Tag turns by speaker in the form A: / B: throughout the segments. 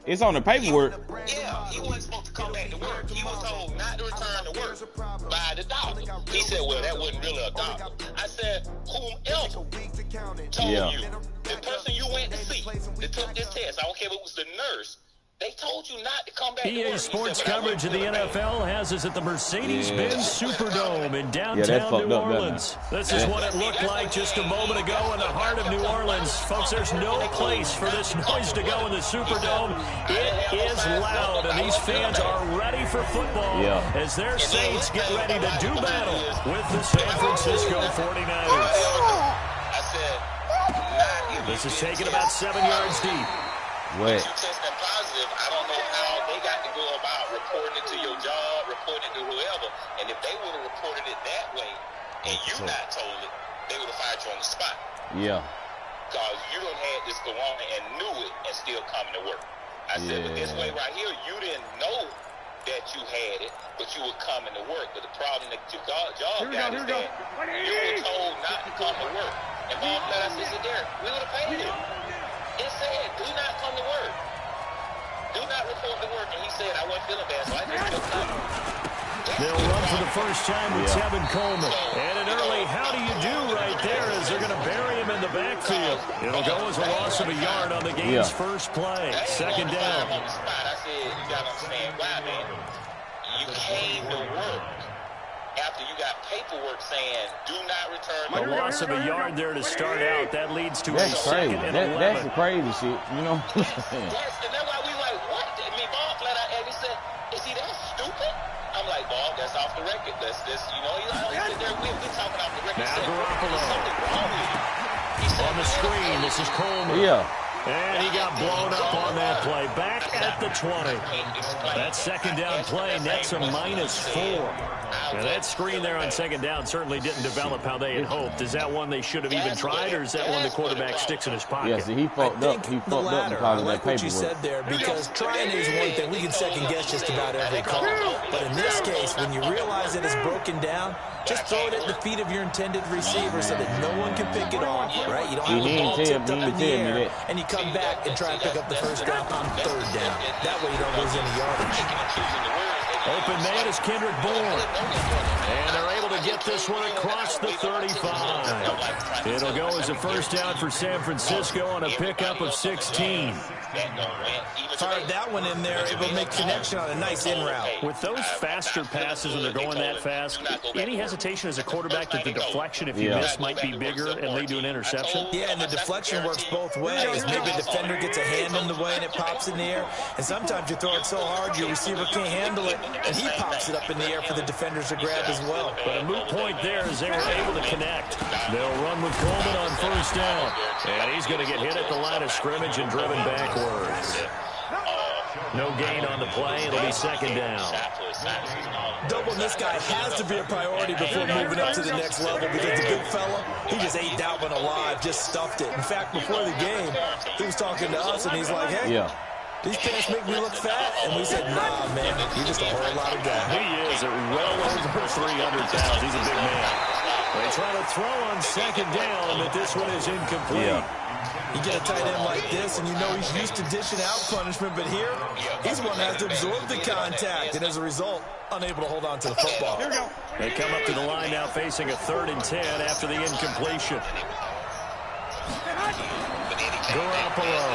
A: It's on the paperwork.
B: Yeah, he wasn't supposed to come back to work. He was told not to return to work by the doctor. He said, well, that wasn't really a doctor. I said, whomever told you, the person you went to see that took this test, I don't care if it was the nurse, they told you not to come back to work.
C: EA Sports coverage of the NFL has us at the Mercedes-Benz Superdome in downtown New Orleans. This is what it looked like just a moment ago in the heart of New Orleans. Folks, there's no place for this noise to go in the Superdome. It is loud, and these fans are ready for football as their Saints get ready to do battle with the San Francisco 49ers. This is taken about 7 yards deep.
A: What?
B: If you test that positive, I don't know how they got to go about reporting it to your job, reporting it to whoever. And if they would have reported it that way, and you not told it, they would have fired you on the spot.
A: Yeah.
B: Because you done had this corona and knew it and still coming to work. I said, but this way right here, you didn't know that you had it, but you were coming to work. But the problem that your job got is that you were told not to come to work. And Bob Blatt said, Derek, we would have paid him. It said, do not come to work. Do not report to work. And he said, I wasn't feeling bad, so I just took time.
C: They'll run for the first time with Tevin Coleman. And an early how do you do right there as they're going to bury him in the backfield. It'll go as a loss of a yard on the game's first play. Second down.
B: On the spot, I said, you got to understand why, man. You came to work after you got paperwork saying, do not return.
C: A loss of a yard there to start out. That leads to a second and 11.
A: That's the crazy shit, you know.
B: And that's why we like, what? I mean, Bob flat out and he said, is he that stupid? I'm like, Bob, that's off the record. That's this, you know, he's there, we're talking off the record.
C: Now Garoppolo.
B: Something wrong with him. He said,
C: on the screen, this is Coleman. And he got blown up on that play. Back at the 20. That second down play nets a -4. Now, that screen there on second down certainly didn't develop how they had hoped. Is that one they should have even tried, or is that one the quarterback sticks in his pocket?
A: Yeah, see, he fucked up. He fucked up because of that paperwork.
D: What you said there, because trying is one thing. We can second guess just about every call. But in this case, when you realize that it's broken down, just throw it at the feet of your intended receiver so that no one can pick it off, right? You don't have the ball tipped up in the air, and you come back and try and pick up the first down on third down. That way you don't lose any yardage.
C: Open man is Kendrick Bourne. And they're able to get this one across the 35. It'll go as a first down for San Francisco on a pickup of 16.
D: Fired that one in there, able to make connection on a nice in route.
C: With those faster passes when they're going that fast, any hesitation as a quarterback that the deflection, if you miss, might be bigger and lead to an interception?
D: Yeah, and the deflection works both ways. Maybe a defender gets a hand in the way and it pops in the air. And sometimes you throw it so hard your receiver can't handle it, and he pops it up in the air for the defenders to grab as well.
C: But a moot point there as they were able to connect. They'll run with Coleman on first down. And he's going to get hit at the line of scrimmage and driven backwards. No gain on the play. It'll be second down.
D: Doubling this guy has to be a priority before moving up to the next level, because the big fella, he just ate that one alive, just stuffed it. In fact, before the game, he was talking to us, and he's like, hey, these pants make me look fat. And we said, nah, man, you're just a whole lot of guy.
C: He is at well over 300 pounds. He's a big man. They try to throw on second down, but this one is incomplete.
D: You get a tight end like this, and you know he's used to dishing out punishment, but here, he's one that has to absorb the contact, and as a result, unable to hold on to the football.
C: They come up to the line now facing a 3rd and 10 after the incompletion. Garoppolo.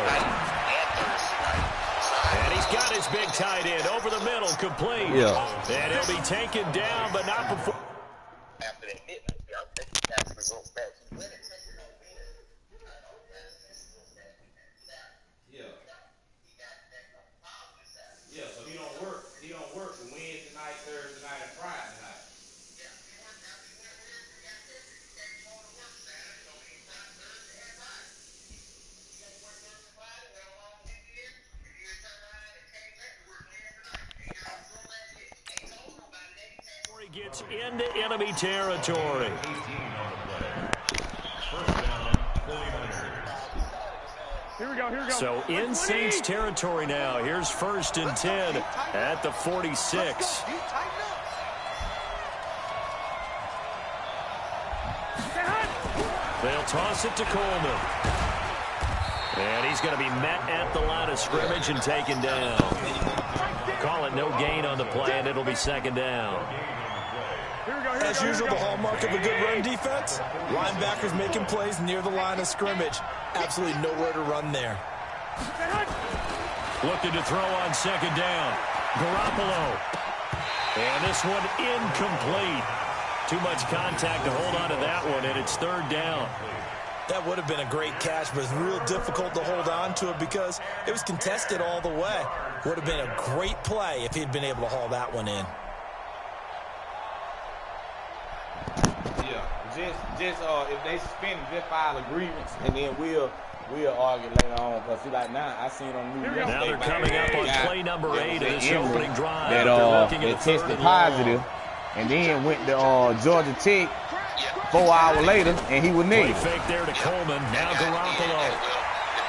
C: And he's got his big tight end over the middle, complete. And he'll be taken down, but not before.
B: After that midnight, that's results back.
A: So he don't work from Wednesday night, Thursday night, and Friday night.
C: He gets into enemy territory.
E: Here we go.
C: So in Saints territory now. Here's 1st and 10 at the 46. They'll toss it to Coleman. And he's going to be met at the line of scrimmage and taken down. Call it no gain on the play, and it'll be second down.
D: As usual, the hallmark of a good run defense, linebackers making plays near the line of scrimmage. Absolutely nowhere to run there.
C: Looking to throw on second down. Garoppolo. And this one incomplete. Too much contact to hold on to that one, and it's third down.
D: That would have been a great catch, but it's real difficult to hold on to it because it was contested all the way. Would have been a great play if he'd been able to haul that one in.
A: Yeah, just if they suspend, just file a grievance, and then we'll argue later on. Because see, like now, I seen on New York.
C: Now they're coming up on play number 8 of this opening drive.
A: That tested positive, and then went to Georgia Tech 4 hours later, and he was negative.
C: Fake there to Coleman. Now Garoppolo.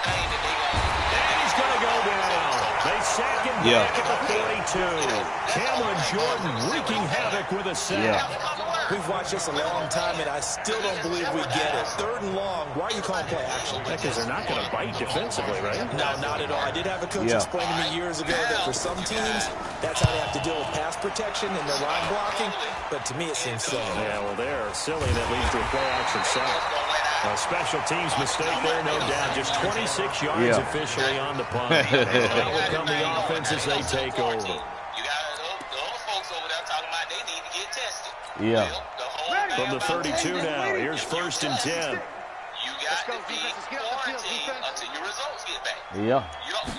C: And he's going to go down. They sack him back at the 42. Cameron Jordan wreaking havoc with a sack.
D: We've watched this a long time, and I still don't believe we get it. Third and long. Why are you calling play action?
C: Because they're not going to bite defensively, right?
D: No, not at all. I did have a coach explain to me years ago that for some teams, that's how they have to deal with pass protection and their line blocking. But to me, it seems silly.
C: Yeah, well, they're silly, and that leads to a play action sack. A special teams mistake there, no doubt. Just 26 yards officially on the punt. Now will come the offense as they take over.
B: Yeah.
C: From the 32 now. Here's first and 10.
B: You got to be quarantined until your results get back.
A: Yeah.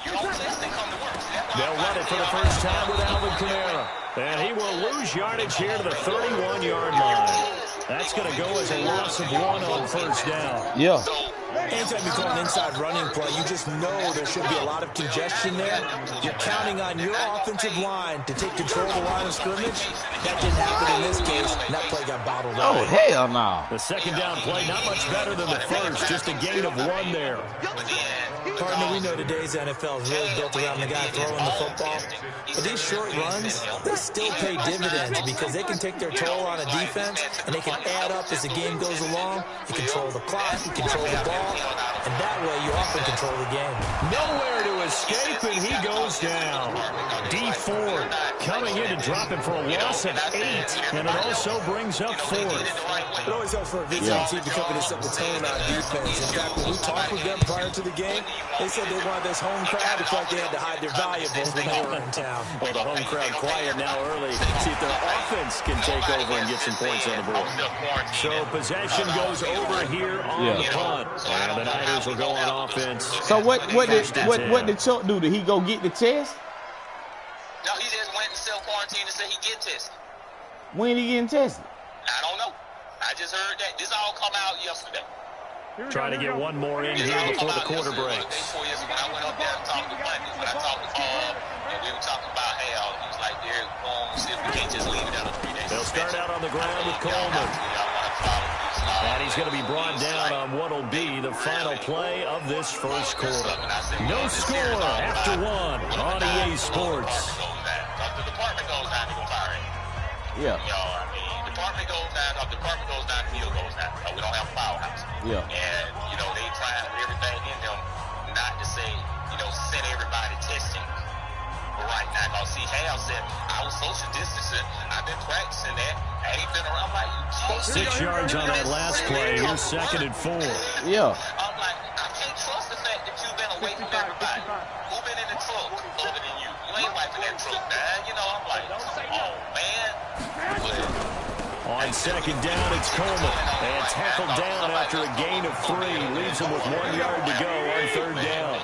B: You don't test and come to work.
C: They'll run it for the first time with Alvin Kamara. And he will lose yardage here to the 31-yard line. That's going to go as a loss of 1 on first down.
A: Yeah.
D: Anytime you call an inside running play, you just know there should be a lot of congestion there. You're counting on your offensive line to take control of the line of scrimmage. That didn't happen in this case, and that play got bottled up.
A: Oh, hell no.
C: The second down play, not much better than the first, just a gain of 1 there.
D: Partner, we know today's NFL is really built around the guy throwing the football. But these short runs, they still pay dividends because they can take their toll on a defense, and they can add up as the game goes along. You control the clock, you control the ball, and that way you often control the game.
C: Nowhere to escape, and he goes down. D Ford coming in to drop him for a loss of 8, and it also brings up 4th.
D: It always helps for a visiting team to come in and set the tone on defense. In fact, when we talked with them prior to the game, they said they wanted this home crowd to feel like they had to hide their valuables when they were in town.
C: Well, the home crowd quiet now early. See if their offense can take over and get some points on the board. So possession goes over here on the punt. And the Niners will go on offense.
A: So what did Chuck do? Did he go get the test?
B: No, he just went and self-quarantined and said he get tested.
A: When he getting tested?
B: I don't know. I just heard that. This all come out yesterday.
C: Trying to get one more in here before the quarter breaks.
B: When I went up there and talked to Bundy, when I talked to Paul, and we were talking about how he was like, "Derek, see if we can't just leave it out of 3 days."
C: They'll start out on the ground with Coleman. And he's going to be brought down on what will be the final play of this first quarter. No score after 1 on EA Sports.
B: The department goes down, they're going to fire him.
A: Yeah.
B: You know, I mean, department goes down, field goes down. We don't have a powerhouse.
A: Yeah.
B: And, you know, they try with everything in them not to say, you know, send everybody testing. But right now, because see, Hal said, I was social distancing. I've been practicing that. I ain't been around like you.
C: 6 yards on that last play. Here's 2nd and 4.
A: Yeah.
B: I'm like, I can't trust the fact that you've been away from everybody. Who's been in the truck other than you? You ain't wiping that truck down. You know, I'm like, oh, man.
C: On second down, it's Coleman. And tackled down after a gain of 3. Leaves him with 1 yard to go on third down.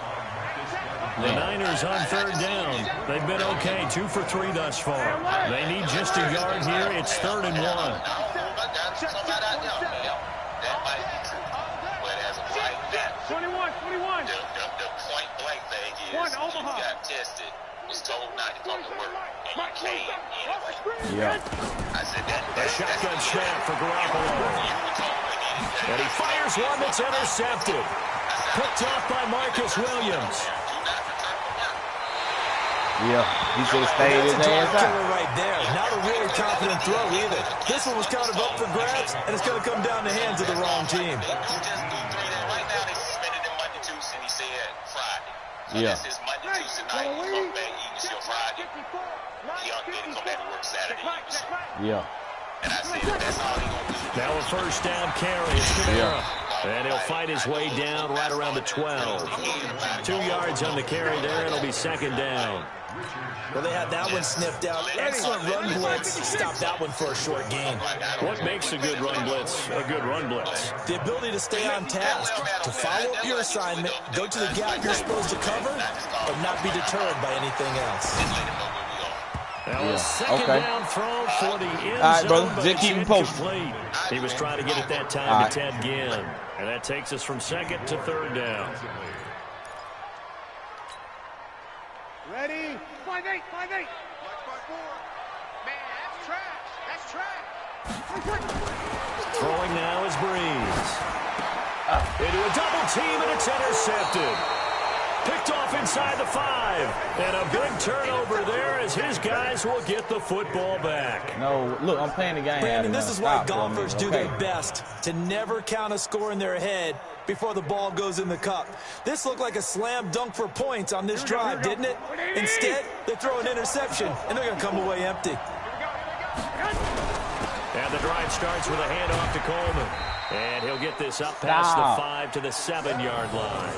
C: The Niners on third down. They've been okay, 2 for 3 thus far. They need just a yard here. It's 3rd and 1.
B: That might be true. But as of right now,
E: 21.
B: the point blank thing is, you got tested, was told not to come to work, and you came anyway.
A: Yeah.
B: I said that.
C: A shotgun snap for Garoppolo. And he fires one that's intercepted. Picked off by Marcus Williams.
A: Yeah, he should have stayed his ass out.
D: Right there. Not a really confident throw either. This one was kind of up for grabs, and it's going to come down the hands of the wrong team.
B: Right now, they suspended him Monday, Tuesday, and he said, Unless it's Monday, Tuesday night, he come back eating till Friday. Then he come back to work Saturday evening.
A: Yeah.
B: And I said, that's all he gonna do.
C: Now a first down carry. It's Camara. And he'll fight his way down right around the 12. 2 yards on the carry there. It'll be second down.
D: Well, they had that one sniffed out. Excellent run blitz. Stop that one for a short gain.
C: What makes a good run blitz a good run blitz?
D: The ability to stay on task, to follow up your assignment, go to the gap you're supposed to cover, but not be deterred by anything else.
C: Now a second down throw for the end zone.
A: All right, brother. Just keep him posted.
C: He was trying to get it that time to Ted Ginn. And that takes us from second to third down.
E: Ready? 5-8, 5-8. Man, that's trash. That's trash.
C: Throwing now is Breeze. Into a double team, and it's intercepted. Picked off inside the 5. And a big turnover there as his guys will get the football back.
A: No, look, I'm playing the game.
D: Brandon, this is why golfers do their best to never count a score in their head before the ball goes in the cup. This looked like a slam dunk for points on this drive, didn't it? Instead, they throw an interception, and they're going to come away empty.
C: And the drive starts with a handoff to Coleman. And he'll get this up past the 5 to the 7-yard line.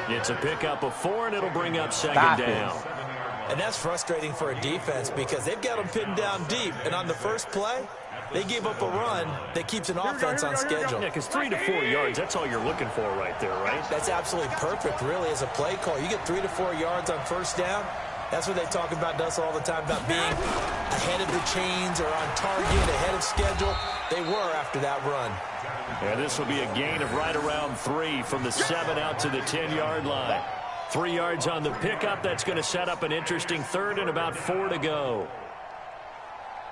C: It's a pickup of 4, and it'll bring up second down.
D: And that's frustrating for a defense because they've got them pinned down deep. And on the first play, they gave up a run that keeps an offense on schedule.
C: Yeah, because 3 to 4 yards, that's all you're looking for right there, right?
D: That's absolutely perfect, really, as a play call. You get 3 to 4 yards on first down. That's what they talk about us all the time, about being ahead of the chains or on target, ahead of schedule. They were after that run.
C: And this will be a gain of right around 3 from the 7 out to the 10-yard line. 3 yards on the pickup. That's going to set up an interesting third and about 4 to go.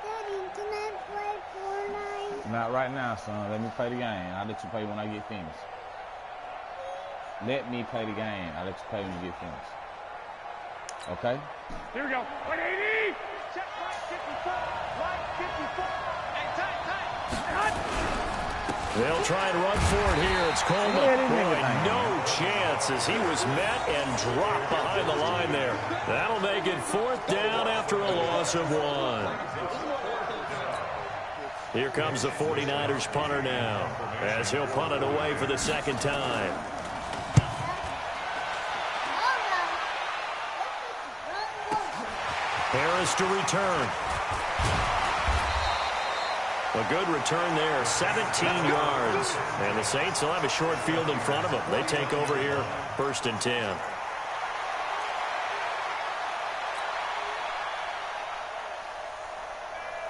F: Daddy, can I play Fortnite?
A: Not right now, son. Let me play the game. I'll let you play when I get finished. Let me play the game. I'll let you play when you get finished. Okay?
E: Here we go. 180. Check right 54. Right 54. And tight.
C: They'll try and run for it here. It's Coleman. Boy, no chance as he was met and dropped behind the line there. That'll make it 4th down after a loss of 1. Here comes the 49ers punter now as he'll punt it away for the second time. Harris to return. A good return there, 17 yards. And the Saints will have a short field in front of them. They take over here, 1st and 10.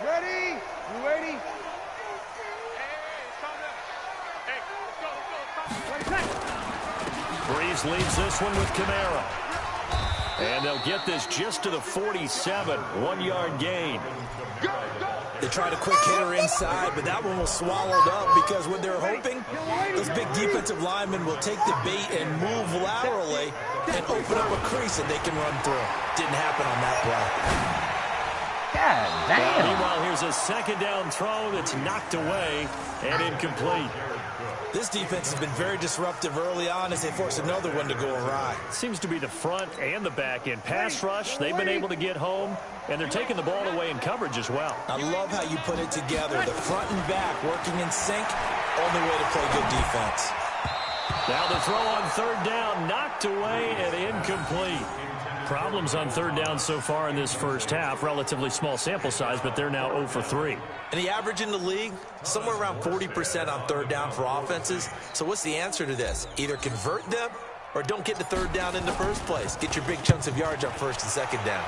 E: Ready? You ready?
C: Breeze leads this one with Camara. And they'll get this just to the 47, 1-yard gain.
D: They tried a quick hitter inside, but that one was swallowed up because what they're hoping, those big defensive linemen will take the bait and move laterally and open up a crease that they can run through. Didn't happen on that play.
A: God damn.
C: Meanwhile, here's a second down throw that's knocked away and incomplete.
D: This defense has been very disruptive early on as they force another one to go awry.
C: Seems to be the front and the back end. Pass rush, they've been able to get home, and they're taking the ball away in coverage as well.
D: I love how you put it together. The front and back working in sync, only way to play good defense.
C: Now the throw on 3rd down, knocked away and incomplete. Problems on 3rd down so far in this first half. Relatively small sample size, but they're now 0 for 3.
D: And the average in the league, somewhere around 40% on 3rd down for offenses. So what's the answer to this? Either convert them or don't get to 3rd down in the first place. Get your big chunks of yards on 1st and 2nd down.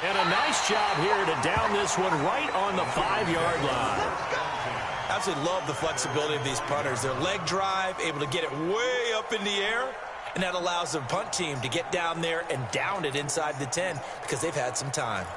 C: And a nice job here to down this one right on the 5-yard line.
D: Absolutely love the flexibility of these punters. Their leg drive, able to get it way up in the air, and that allows the punt team to get down there and down it inside the 10 because they've had some time.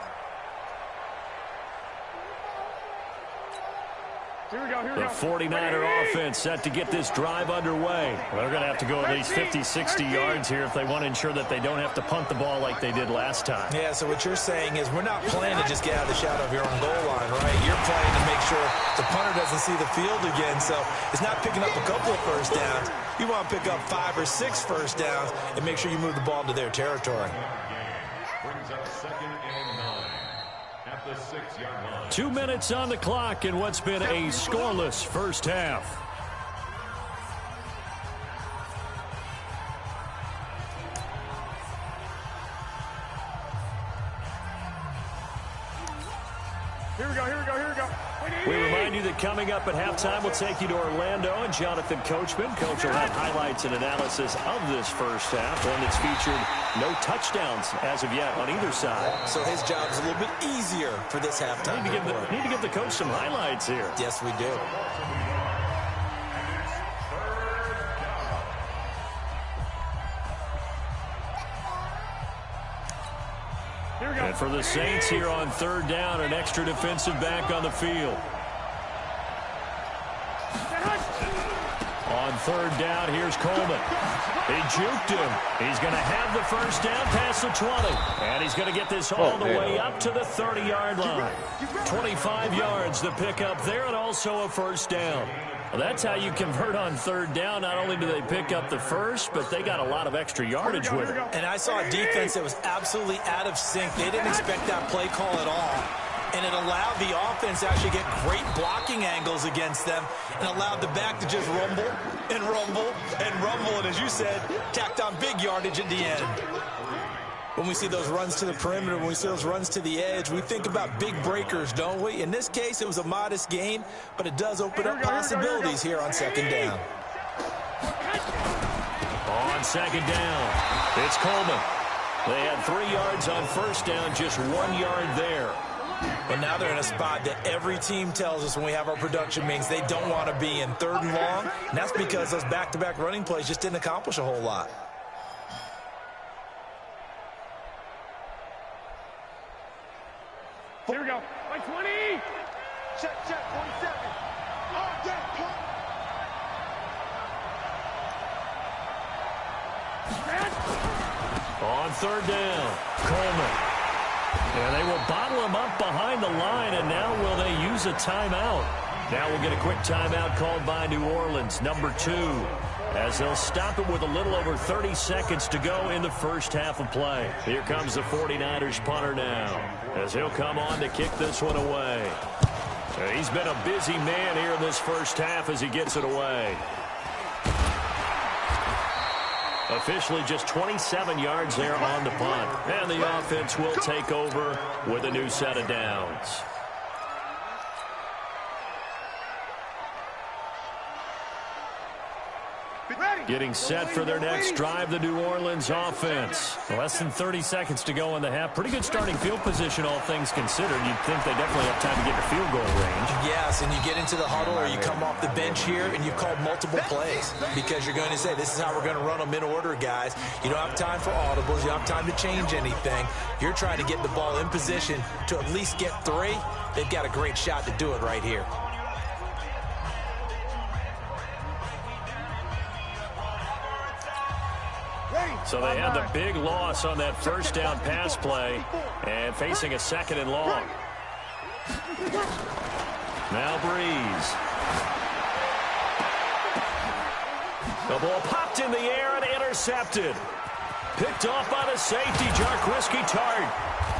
C: The 49er offense set to get this drive underway. They're going to have to go at least 50, 60 yards here if they want to ensure that they don't have to punt the ball like they did last time.
D: Yeah, so what you're saying is we're not playing to just get out of the shadow of your own goal line, right? You're playing to make sure the punter doesn't see the field again. So it's not picking up a couple of first downs. You want to pick up 5 or 6 first downs and make sure you move the ball into their territory.
G: Brings up 2nd and 9 at the 6-yard line.
C: 2 minutes on the clock in what's been a scoreless first half.
E: Here we go.
C: We remind you that coming up at halftime, we'll take you to Orlando and Jonathan Coachman. Coach will have highlights and analysis of this first half, one that's featured no touchdowns as of yet on either side.
D: So his job is a little bit easier for this halftime.
C: Need to give the coach some highlights here.
D: Yes, we do.
C: And for the Saints here on 3rd down, an extra defensive back on the field. On 3rd down, here's Coleman. He juked him. He's going to have the first down past the 20. And he's going to get this all the way up to the 30-yard line. 25 yards to pick up there and also a first down. Well, that's how you convert on 3rd down. Not only do they pick up the first, but they got a lot of extra yardage with it.
D: And I saw a defense that was absolutely out of sync. They didn't expect that play call at all. And it allowed the offense to actually get great blocking angles against them and allowed the back to just rumble and rumble and rumble. And as you said, tacked on big yardage at the end. When we see those runs to the perimeter, when we see those runs to the edge, we think about big breakers, don't we? In this case, it was a modest gain, but it does open up possibilities here on 2nd down.
C: On 2nd down, it's Coleman. They had 3 yards on 1st down, just 1 yard there.
D: But now they're in a spot that every team tells us when we have our production meetings they don't want to be in 3rd and long, and that's because those back-to-back running plays just didn't accomplish a whole lot.
E: Here we go. 120. Check, 27. On deck,
C: On 3rd down, Coleman. And they will bottle him up behind the line, and now will they use a timeout? Now we'll get a quick timeout called by New Orleans, number 2, as they'll stop it with a little over 30 seconds to go in the first half of play. Here comes the 49ers punter now, as he'll come on to kick this one away. He's been a busy man here in this first half as he gets it away. Officially just 27 yards there on the punt. And the offense will take over with a new set of downs. Getting set for their next drive, the New Orleans offense. Less than 30 seconds to go in the half. Pretty good starting field position, all things considered. You'd think they definitely have time to get to field goal range.
D: Yes, and you get into the huddle or you come off the bench here and you've called multiple plays because you're going to say, this is how we're going to run them in order, guys. You don't have time for audibles. You don't have time to change anything. You're trying to get the ball in position to at least get 3. They've got a great shot to do it right here.
C: So they had the big loss on that first down pass play and facing a 2nd and long. Now Breeze. The ball popped in the air and intercepted. Picked off by the safety, Jarquiski Tart.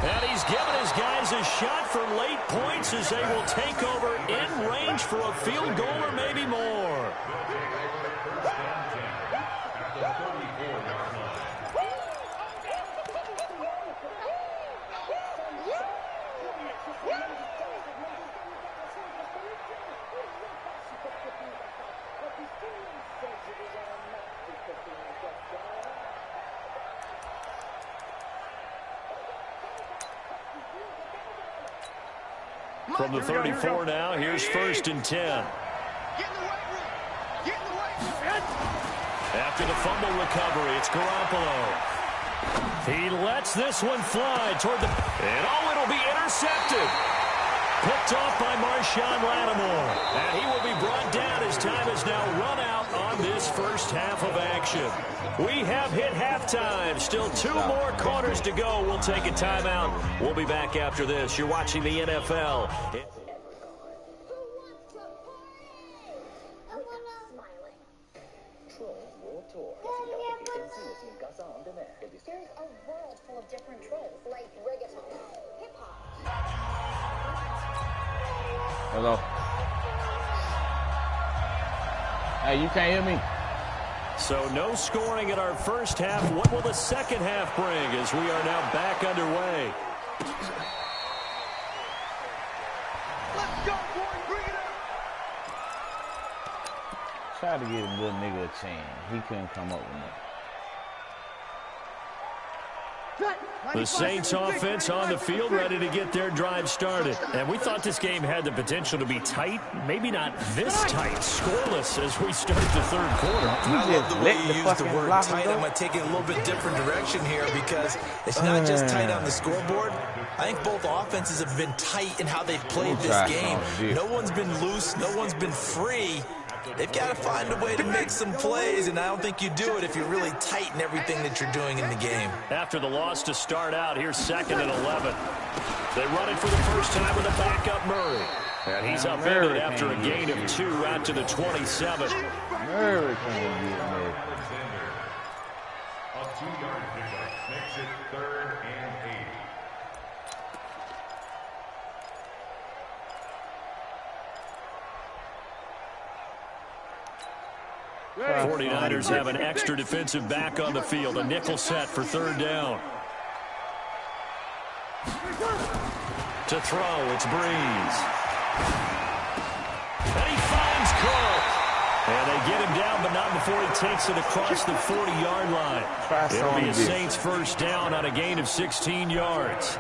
C: And he's given his guys a shot for late points as they will take over in range for a field goal or maybe more. From the 34 now, here's 1st and 10. After the fumble recovery, it's Garoppolo. He lets this one fly toward the... And it'll be intercepted. Picked off by Marshawn Lattimore. And he will be brought down as time is now run out on this first half of action. We have hit halftime. Still 2 more quarters to go. We'll take a timeout. We'll be back after this. You're watching the NFL.
H: There's a world full of different trolls, like reggaeton, hip-hop.
A: Hello. Hey, you can't hear me?
C: So no scoring in our first half. What will the second half bring as we are now back underway?
E: Let's go, boy. Bring it up.
A: Tried to get a little nigga a chance. He couldn't come up with it.
C: The Saints offense on the field, ready to get their drive started. And we thought this game had the potential to be tight, maybe not this tight, scoreless as we start the third quarter.
D: I love the way you use the word tight. I'm going to take it a little bit different direction here because it's not just tight on the scoreboard. I think both offenses have been tight in how they've played this game. No one's been loose. No one's been free. They've got to find a way to make some plays, and I don't think you do it if you're really tight in everything that you're doing in the game.
C: After the loss to start out, here's 2nd and 11. They run it for the first time with a backup Murray. And he's upended after a gain of 2 out to the 27.
A: Murray can't get Murray.
G: A 2-yard pickup makes it 3rd and 8.
C: 49ers have an extra defensive back on the field. A nickel set for 3rd down. To throw, it's Breeze. And he finds Cook. And they get him down, but not before he takes it across the 40-yard line. It'll be a Saints first down on a gain of 16 yards.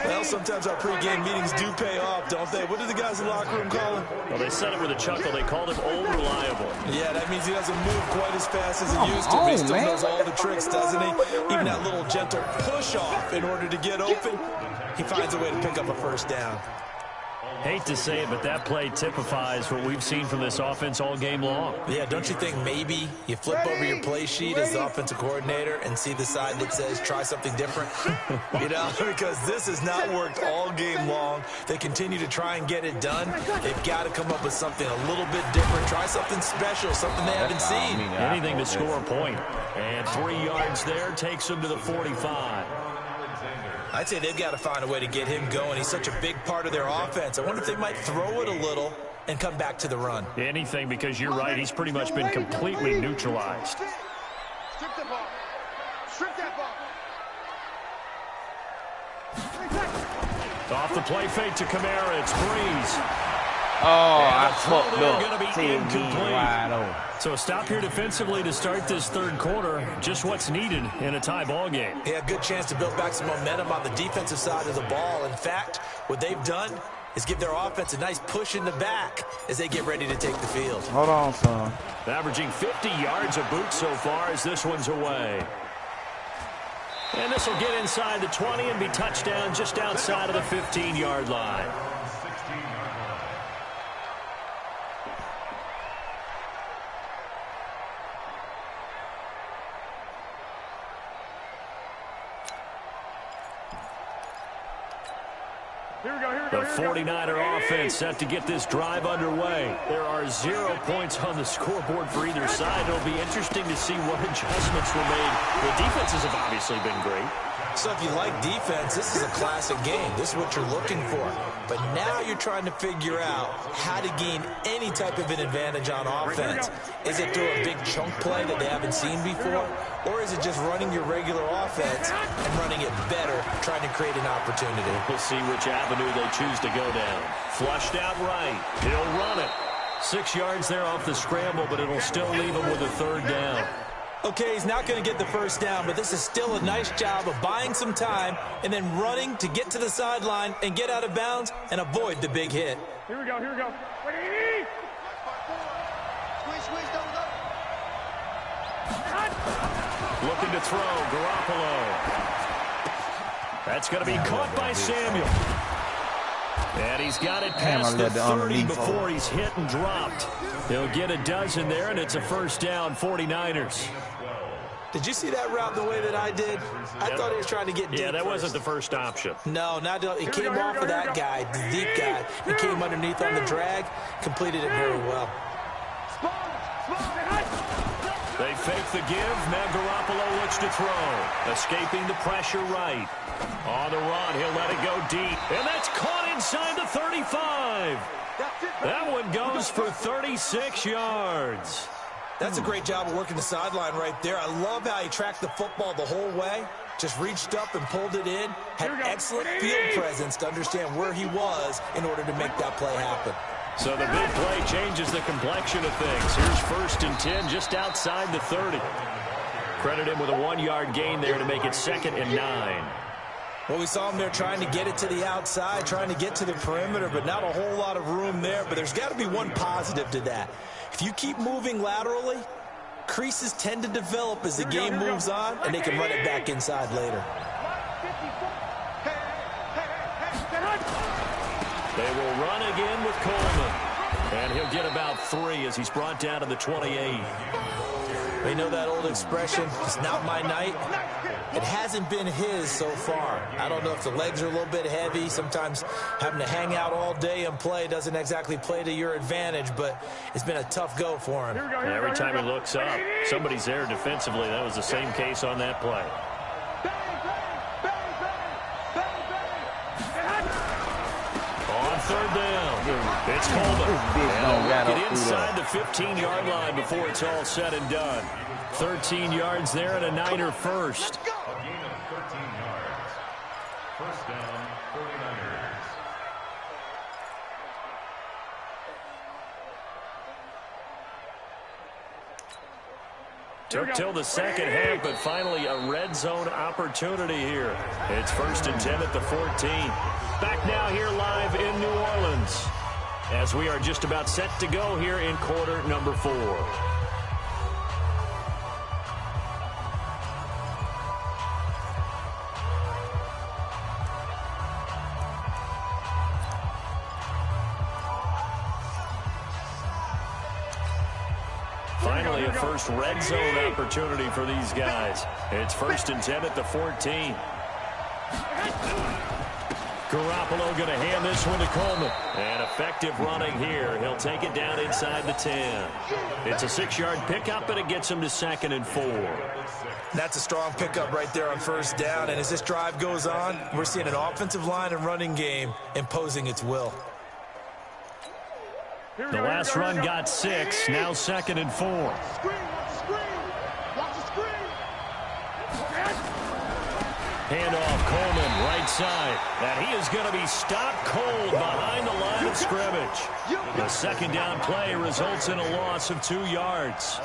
D: Well, sometimes our pregame meetings do pay off, don't they? What do the guys in the locker room call him?
C: Well, they said it with a chuckle. They called him old reliable.
D: Yeah, that means he doesn't move quite as fast as he used to. But he still knows all the tricks, doesn't he? Even that little gentle push-off in order to get open, he finds a way to pick up a first down.
C: Hate to say it, but that play typifies what we've seen from this offense all game long.
D: Yeah, don't you think maybe you flip over your play sheet as the offensive coordinator and see the side that says try something different? You know, because this has not worked all game long. They continue to try and get it done. They've got to come up with something a little bit different. Try something special, something they haven't seen.
C: Anything to score a point. And 3 yards there takes them to the 45.
D: I'd say they've got to find a way to get him going. He's such a big part of their offense. I wonder if they might throw it a little and come back to the run.
C: Anything, because you're right. He's pretty much been completely neutralized.
E: Strip that ball. Strip that ball.
C: Off the play fake to Kamara. It's Breeze.
A: Oh, I fucked
C: They're
A: up.
C: going to be incomplete. So a stop here defensively to start this third quarter. Just what's needed in a tie ball game.
D: Yeah, good chance to build back some momentum on the defensive side of the ball. In fact, what they've done is give their offense a nice push in the back as they get ready to take the field.
A: Hold on, son.
C: Averaging 50 yards a boot so far as this one's away. And this will get inside the 20 and be touchdown just outside of the 15-yard line. The 49er offense set to get this drive underway. There are 0 points on the scoreboard for either side. It'll be interesting to see what adjustments were made. The defenses have obviously been great.
D: So if you like defense, this is a classic game. This is what you're looking for. But now you're trying to figure out how to gain any type of an advantage on offense. Is it through a big chunk play that they haven't seen before? Or is it just running your regular offense and running it better, trying to create an opportunity?
C: We'll see which avenue they choose to go down. Flushed out right. He'll run it. 6 yards there off the scramble, but it'll still leave him with a third down.
D: Okay, he's not going to get the first down, but this is still a nice job of buying some time and then running to get to the sideline and get out of bounds and avoid the big hit.
E: Here we go, here we go. Squeeze, don't go.
C: Looking to throw, Garoppolo. That's going to be caught by Samuel. And he's got it past the 30 before he's hit and dropped. He'll get a dozen there, and it's a first down, 49ers.
D: Did you see that route the way that I did? I thought he was trying to get deep.
C: Yeah, that
D: first.
C: wasn't the first option.
D: No, it came off of that guy, the deep guy. It came underneath on the drag, completed it very well.
C: They fake the give. Now Garoppolo looks to throw. Escaping the pressure right. On the run, he'll let it go deep. And that's caught inside the 35. That one goes for 36 yards.
D: That's a great job of working the sideline right there. I love how he tracked the football the whole way. Just reached up and pulled it in. Had excellent field presence to understand where he was in order to make that play happen.
C: So the big play changes the complexion of things. Here's 1st and 10 just outside the 30. Credit him with a 1-yard gain there to make it 2nd and 9.
D: Well, we saw him there trying to get it to the outside, trying to get to the perimeter, but not a whole lot of room there. But there's got to be one positive to that. If you keep moving laterally, creases tend to develop as the game moves on, and they can run it back inside later.
C: They will run again with Coleman. And he'll get about 3 as he's brought down to the 28.
D: We know that old expression, it's not my night. It hasn't been his so far. I don't know if the legs are a little bit heavy. Sometimes having to hang out all day and play doesn't exactly play to your advantage, but it's been a tough go for him.
C: Every time he looks up, somebody's there defensively. That was the same case on that play. On 3rd down, it's Coleman. And they'll get inside the 15-yard line before it's all said and done. 13 yards there and a Niner first.
G: A gain of 13 yards. First down, 49ers.
C: Took till the second half, but finally a red zone opportunity here. It's 1st and 10 at the 14. Back now here live in New Orleans as we are just about set to go here in quarter number 4. Finally, a first red zone opportunity for these guys. It's 1st and 10 at the 14. Garoppolo going to hand this one to Coleman. And effective running here. He'll take it down inside the 10. It's a 6-yard pickup, and it gets him to 2nd and 4.
D: That's a strong pickup right there on 1st down. And as this drive goes on, we're seeing an offensive line and running game imposing its will.
C: The last run got 6, now 2nd and 4. Handoff, Coleman, right side. And he is going to be stopped cold behind the line of scrimmage. The 2nd down play results in a loss of 2 yards.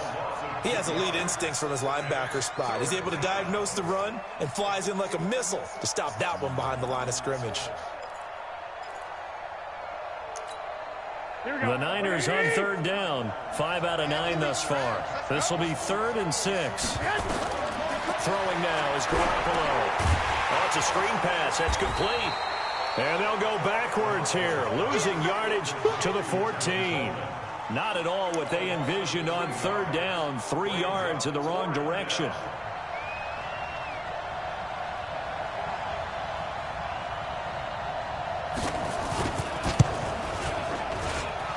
D: He has elite instincts from his linebacker spot. He's able to diagnose the run and flies in like a missile to stop that one behind the line of scrimmage.
C: The Niners on 3rd down. 5 out of 9 thus far. This will be 3rd and 6. Throwing now is Garoppolo. Oh, it's a screen pass. That's complete. And they'll go backwards here, losing yardage to the 14. Not at all what they envisioned on 3rd down. 3 yards in the wrong direction.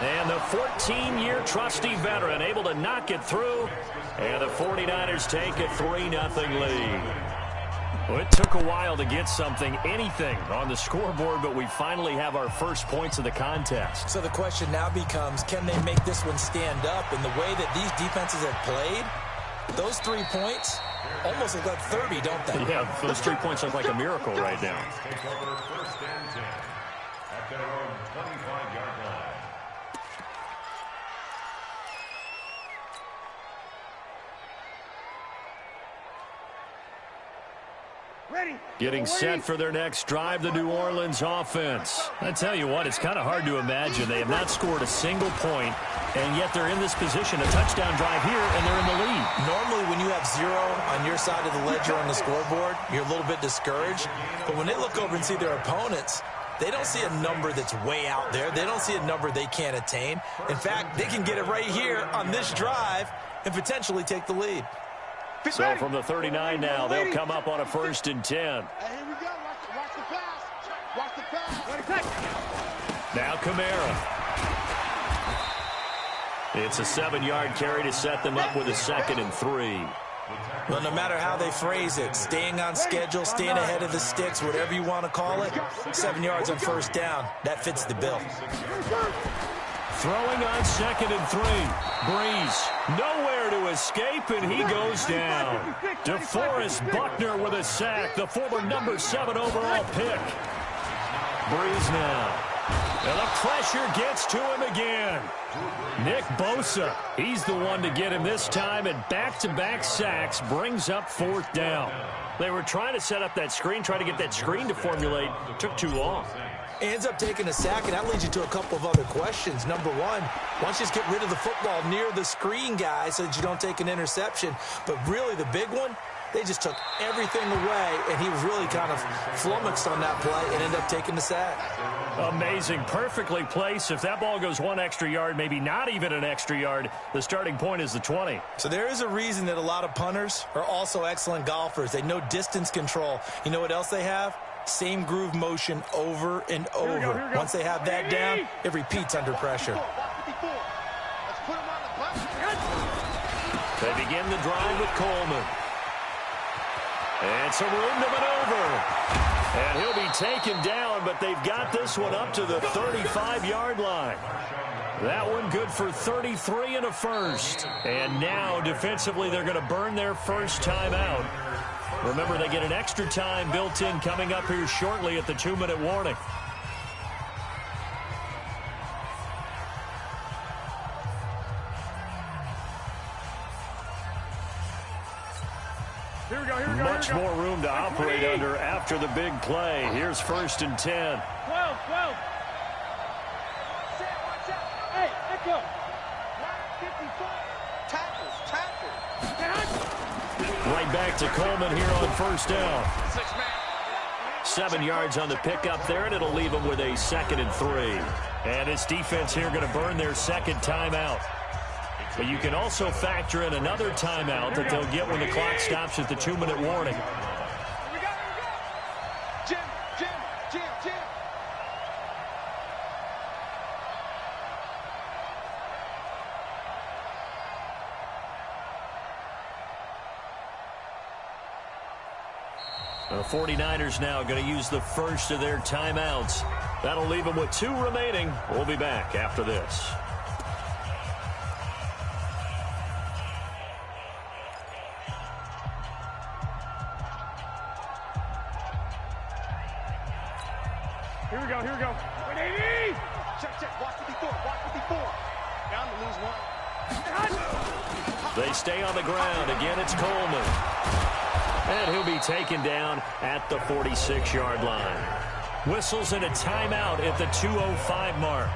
C: And the 14-year trusty veteran able to knock it through. And the 49ers take a 3-0 lead. Well, it took a while to get anything on the scoreboard, but we finally have our first points of the contest.
D: So the question now becomes, can they make this one stand up? And the way that these defenses have played, those 3 points almost look like 30, don't they?
C: Yeah, those 3 points look like a miracle right now.
G: Take over 1st and 10 at their own 25-yard line.
C: Getting set for their next drive, the New Orleans offense. I tell you what, it's kind of hard to imagine. They have not scored a single point, and yet they're in this position, a touchdown drive here, and they're in the lead.
D: Normally, when you have 0 on your side of the ledger on the scoreboard, you're a little bit discouraged. But when they look over and see their opponents, They don't see a number that's way out there. They don't see a number they can't attain. In fact, they can get it right here on this drive and potentially take the lead.
C: So from the 39 now, they'll come up on a 1st and 10.
E: Hey, here we go. Watch the pass. Watch the pass.
C: Now Kamara. It's a 7-yard carry to set them up with a 2nd and 3.
D: Well, no matter how they phrase it, staying on schedule, staying ahead of the sticks, whatever you want to call it, 7 yards on 1st down, that fits the bill.
C: Throwing on 2nd and 3. Breeze nowhere to escape, and he goes down. DeForest Buckner with a sack, the former number 7 overall pick. Breeze now. And the pressure gets to him again. Nick Bosa, he's the one to get him this time, and back-to-back sacks brings up 4th down. They were trying to set up that screen, trying to get that screen to formulate. It took too long.
D: He ends up taking a sack, and that leads you to a couple of other questions. Number one, why don't you just get rid of the football near the screen guy so that you don't take an interception? But really the big one, they just took everything away, and he was really kind of flummoxed on that play and ended up taking the sack.
C: Amazing. Perfectly placed. If that ball goes 1 extra yard, maybe not even an extra yard, the starting point is the 20.
D: So there is a reason that a lot of punters are also excellent golfers. They know distance control. You know what else they have? Same groove motion over and over. Here we go. Once they have that down, it repeats under pressure.
C: They begin the drive with Coleman. And some room to maneuver. And he'll be taken down, but they've got this one up to the 35-yard line. That one good for 33 and a 1st. And now, defensively, they're going to burn their first timeout. Remember, they get an extra time built in coming up here shortly at the 2-minute warning. Much more room to operate under after the big play. Here's 1st and 10.
E: 12. Hey, echo. 54.
C: Right back to Coleman here on 1st down. 7 yards on the pickup there, and it'll leave them with a 2nd and 3. And this defense here going to burn their 2nd timeout. But you can also factor in another timeout that they'll get when the clock stops at the 2-minute warning.
E: Jim.
C: The 49ers now going to use the first of their timeouts. That'll leave them with 2 remaining. We'll be back after this.
E: Here we go. 180. Check. Watch 54. Down to lose 1.
C: They stay on the ground. Again, it's Coleman. And he'll be taken down at the 46-yard line. Whistles and a timeout at the 2:05 mark.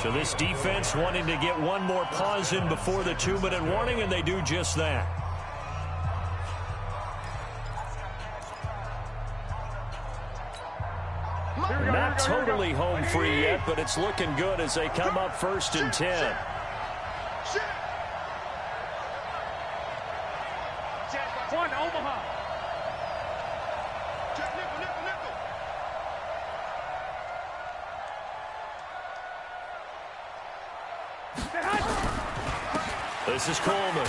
C: So this defense wanting to get one more pause in before the 2-minute warning, and they do just that. Not totally home free yet, but it's looking good as they come up 1st and 10.
E: One, Omaha.
C: This is Coleman.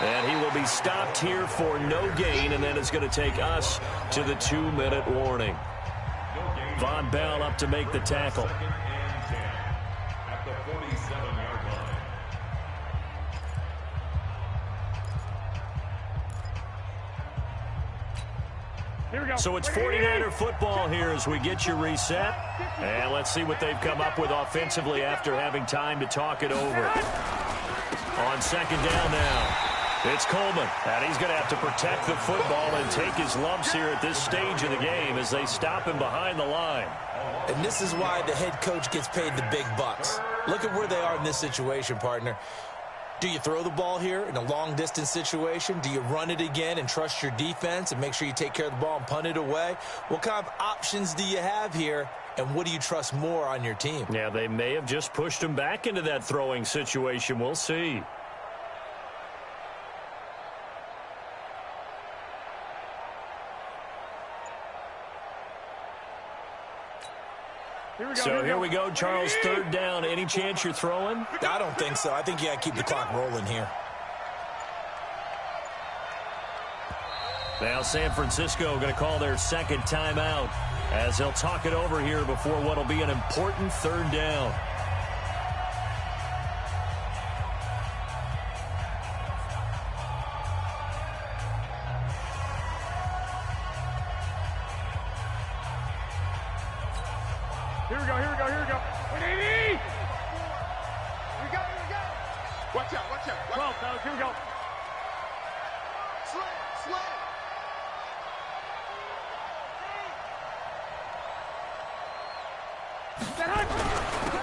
C: And he will be stopped here for no gain, and then it's going to take us to the 2-minute warning. Von Bell up to make the tackle.
G: At the 47-yard line.
C: So it's 49er football here as we get you reset. And let's see what they've come up with offensively after having time to talk it over. On 2nd down now, it's Coleman. And he's going to have to protect the football and take his lumps here at this stage of the game as they stop him behind the line.
D: And this is why the head coach gets paid the big bucks. Look at where they are in this situation, partner. Do you throw the ball here in a long-distance situation? Do you run it again and trust your defense and make sure you take care of the ball and punt it away? What kind of options do you have here, and what do you trust more on your team?
C: Yeah, they may have just pushed him back into that throwing situation. We'll see. So here we go, Charles, third down. Any chance you're throwing?
D: I don't think so. I think you got to keep the clock rolling here.
C: Now San Francisco going to call their second timeout as they'll talk it over here before what will be an important third down.
E: Here we go. 180! Here we go.
B: Watch out.
E: 12, fellas, here we go.
B: Slam.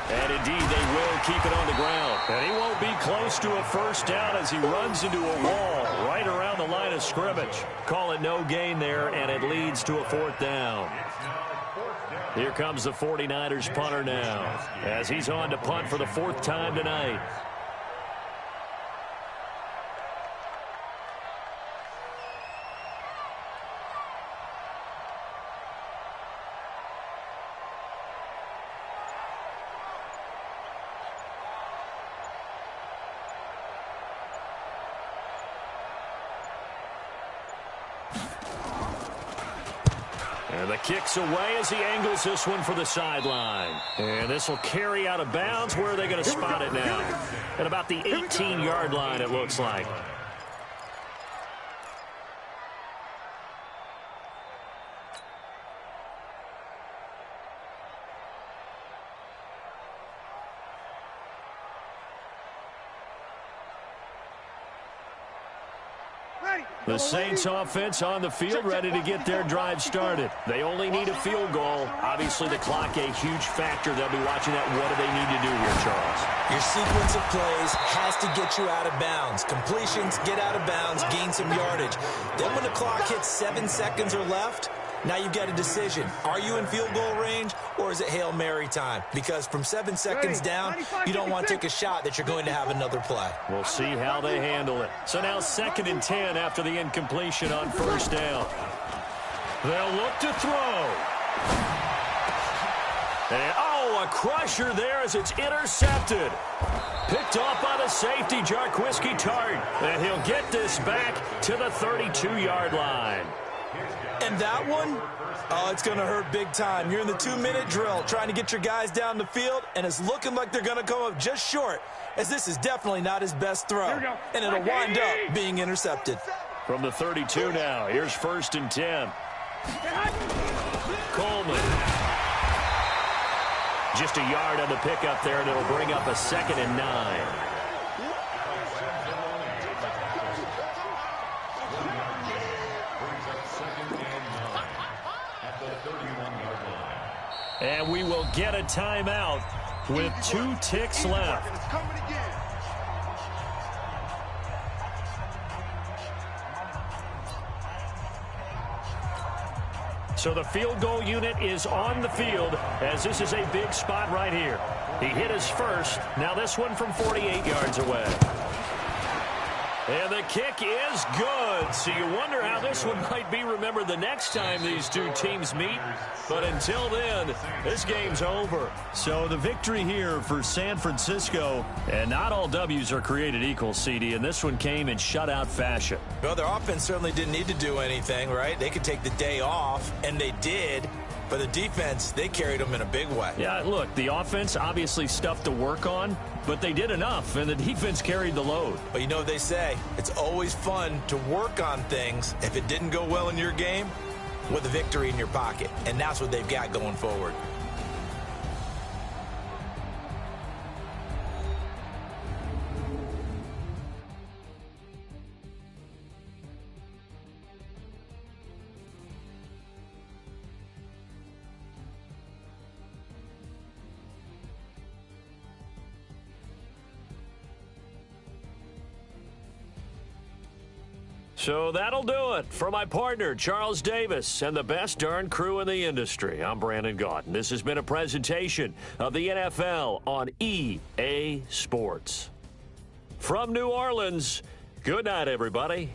C: And indeed, they will keep it on the ground. And he won't be close to a first down as he runs into a wall right around the line of scrimmage. Call it no gain there, and it leads to a fourth down. Here comes the 49ers punter now as he's on to punt for the fourth time tonight. And the kick's away as he angles this one for the sideline. And this will carry out of bounds. Where are they going to spot it now? At about the 18-yard line, it looks like. The Saints offense on the field, ready to get their drive started. They only need a field goal. Obviously, the clock a huge factor. They'll be watching that. What do they need to do here, Charles?
D: Your sequence of plays has to get you out of bounds. Completions, get out of bounds, gain some yardage. Then when the clock hits 7 seconds or left, now you've got a decision. Are you in field goal range, or is it Hail Mary time? Because from 7 seconds down, you don't want to take a shot that you're going to have another play.
C: We'll see how they handle it. So now 2nd and 10 after the incompletion on first down. They'll look to throw. And, a crusher there as it's intercepted. Picked off by the safety, Jarquiski Tart. And he'll get this back to the 32-yard line.
D: And that one, it's going to hurt big time. You're in the 2-minute drill trying to get your guys down the field, and it's looking like they're going to come up just short, as this is definitely not his best throw. And it'll wind up being intercepted.
C: From the 32 now, here's 1st and 10. Coleman. Just a yard on the pickup there, and it'll bring up a 2nd and 9. And we will get a timeout with 2 ticks left. So the field goal unit is on the field as this is a big spot right here. He hit his first. Now this one from 48 yards away. And the kick is good. So you wonder how this one might be remembered the next time these two teams meet. But until then, this game's over. So the victory here for San Francisco. And not all W's are created equal, CD. And this one came in shutout fashion.
D: Well, their offense certainly didn't need to do anything, right? They could take the day off, and they did. But the defense, they carried them in a big way.
C: Yeah, look, the offense obviously stuff to work on, but they did enough, and the defense carried the load.
D: But you know what they say, it's always fun to work on things if it didn't go well in your game with a victory in your pocket. And that's what they've got going forward.
C: So that'll do it. For my partner, Charles Davis, and the best darn crew in the industry, I'm Brandon Gaudin. This has been a presentation of the NFL on EA Sports. From New Orleans, good night, everybody.